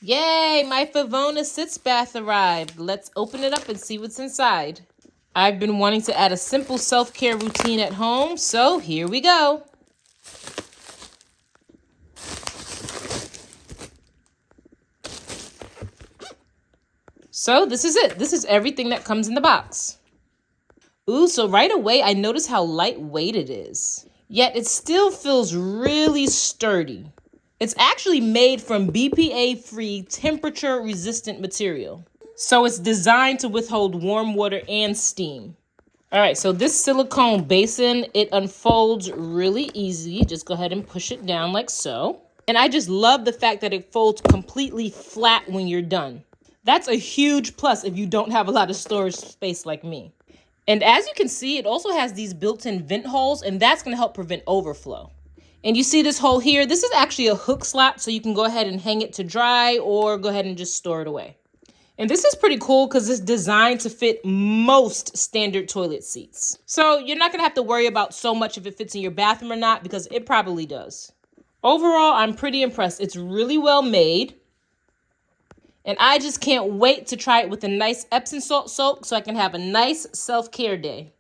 Yay, my Fivona Sitz Bath arrived. Let's open it up and see what's inside. I've been wanting to add a simple self-care routine at home, so here we go. So this is it. This is everything that comes in the box. Ooh, so right away I notice how lightweight it is. Yet it still feels really sturdy. It's actually made from BPA-free temperature-resistant material. So it's designed to withhold warm water and steam. All right, so this silicone basin, it unfolds really easy. Just go ahead and push it down like so. And I just love the fact that it folds completely flat when you're done. That's a huge plus if you don't have a lot of storage space like me. And as you can see, it also has these built-in vent holes, and that's going to help prevent overflow. And you see this hole here? This is actually a hook slot, so you can go ahead and hang it to dry or go ahead and just store it away. And this is pretty cool because it's designed to fit most standard toilet seats. So you're not going to have to worry about so much if it fits in your bathroom or not, because it probably does. Overall, I'm pretty impressed. It's really well made. And I just can't wait to try it with a nice Epsom salt soak so I can have a nice self-care day.